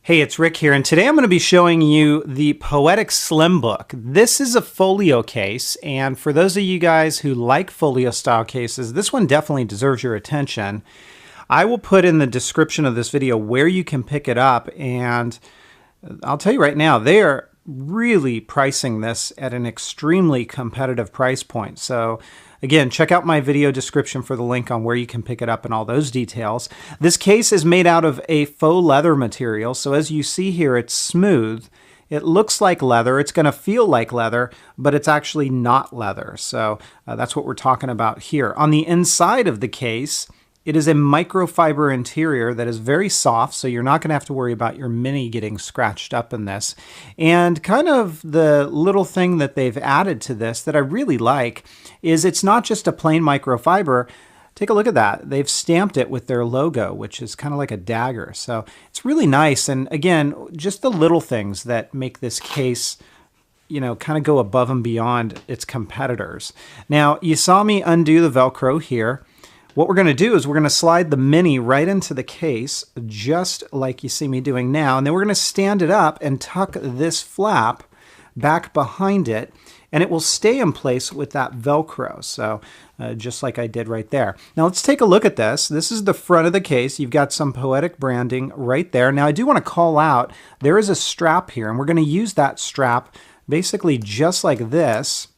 Hey, it's Rick here, and today I'm going to be showing you the Poetic Slimbook. This is a folio case, and for those of you guys who like folio style cases, this one definitely deserves your attention. I will put in the description of this video where you can pick it up, and I'll tell you right now, they are really pricing this at an extremely competitive price point. So again, check out my video description for the link on where you can pick it up and all those details. This case is made out of a faux leather material. So as you see here, it's smooth. It looks like leather. It's going to feel like leather, but it's actually not leather. So that's what we're talking about here. On the inside of the case, it is a microfiber interior that is very soft, so you're not going to have to worry about your mini getting scratched up in this. And kind of the little thing that they've added to this that I really like is it's not just a plain microfiber. Take a look at that. They've stamped it with their logo, which is kind of like a dagger. So it's really nice. And again, just the little things that make this case, you know, kind of go above and beyond its competitors. Now, you saw me undo the Velcro here. What we're going to do is we're going to slide the mini right into the case, just like you see me doing now. And then we're going to stand it up and tuck this flap back behind it, and it will stay in place with that Velcro. So just like I did right there. Now let's take a look at this. This is the front of the case. You've got some Poetic branding right there. Now I do want to call out, there is a strap here, and we're going to use that strap basically just like this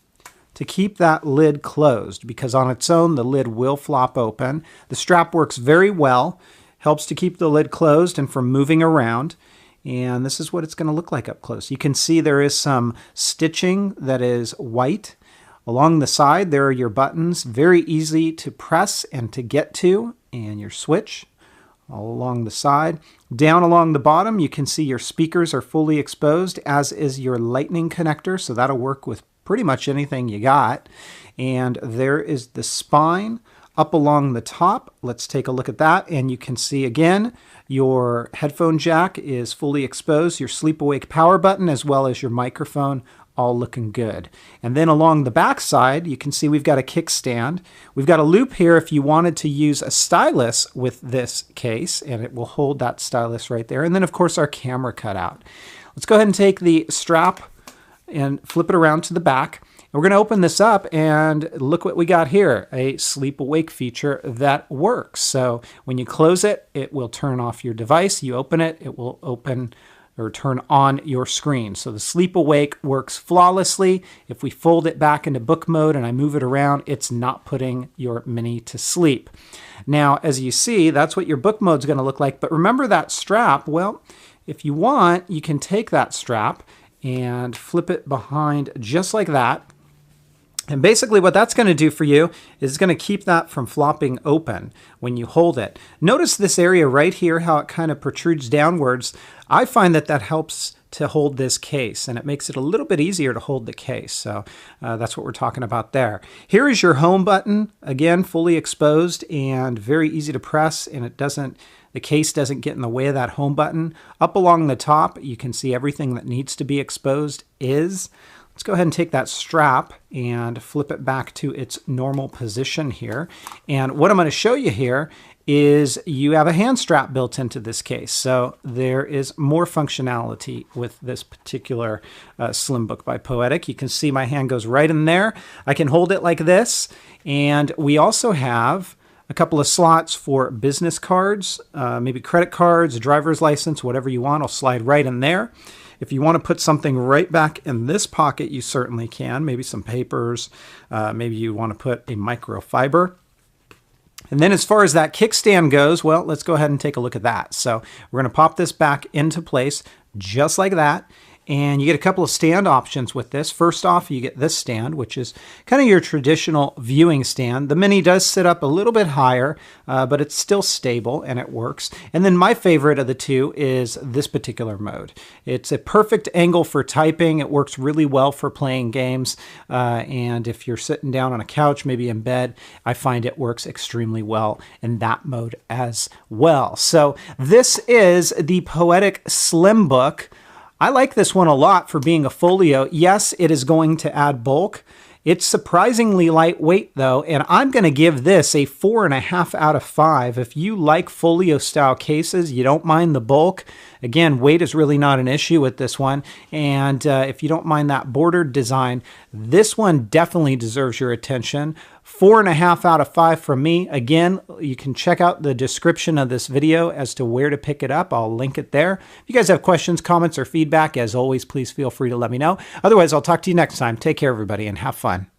to keep that lid closed, because on its own the lid will flop open. The strap works very well, helps to keep the lid closed and from moving around. And this is what it's going to look like up close. You can see there is some stitching that is white. Along the side there are your buttons, very easy to press and to get to, and your switch all along the side. Down along the bottom you can see your speakers are fully exposed, as is your lightning connector, so that'll work with pretty much anything you got. And there is the spine up along the top. Let's take a look at that, and you can see again your headphone jack is fully exposed, your sleep awake power button, as well as your microphone, all looking good. And then along the back side you can see we've got a kickstand. We've got a loop here if you wanted to use a stylus with this case, and it will hold that stylus right there. And then of course our camera cutout. Let's go ahead and take the strap and flip it around to the back. And we're going to open this up, and look what we got here, a sleep awake feature that works. So when you close it, it will turn off your device. You open it, it will open or turn on your screen. So the sleep awake works flawlessly. If we fold it back into book mode and I move it around, it's not putting your mini to sleep. Now, as you see, that's what your book mode is going to look like. But remember that strap, well, if you want, you can take that strap and flip it behind just like that. And basically what that's going to do for you is it's going to keep that from flopping open when you hold it. Notice this area right here, how it kind of protrudes downwards. I find that that helps to hold this case, and it makes it a little bit easier to hold the case. So that's what we're talking about there. Here is your home button, again, fully exposed and very easy to press, and the case doesn't get in the way of that home button. Up along the top, you can see everything that needs to be exposed is. Let's go ahead and take that strap and flip it back to its normal position here. And what I'm going to show you here is you have a hand strap built into this case. So there is more functionality with this particular Slimbook by Poetic. You can see my hand goes right in there. I can hold it like this. And we also have a couple of slots for business cards, maybe credit cards, a driver's license, whatever you want. I'll slide right in there. If you want to put something right back in this pocket, you certainly can. Maybe some papers. Maybe you want to put a microfiber. And then as far as that kickstand goes, well, let's go ahead and take a look at that. So we're going to pop this back into place just like that. And you get a couple of stand options with this. First off, you get this stand, which is kind of your traditional viewing stand. The mini does sit up a little bit higher, but it's still stable and it works. And then my favorite of the two is this particular mode. It's a perfect angle for typing. It works really well for playing games. And if you're sitting down on a couch, maybe in bed, I find it works extremely well in that mode as well. So this is the Poetic Slimbook. I like this one a lot for being a folio. Yes, it is going to add bulk. It's surprisingly lightweight though, and I'm going to give this a 4.5 out of 5. If you like folio style cases, you don't mind the bulk. Again, weight is really not an issue with this one. And if you don't mind that bordered design, this one definitely deserves your attention. 4.5 out of 5 from me. Again, you can check out the description of this video as to where to pick it up. I'll link it there. If you guys have questions, comments, or feedback, as always, please feel free to let me know. Otherwise, I'll talk to you next time. Take care, everybody, and have fun.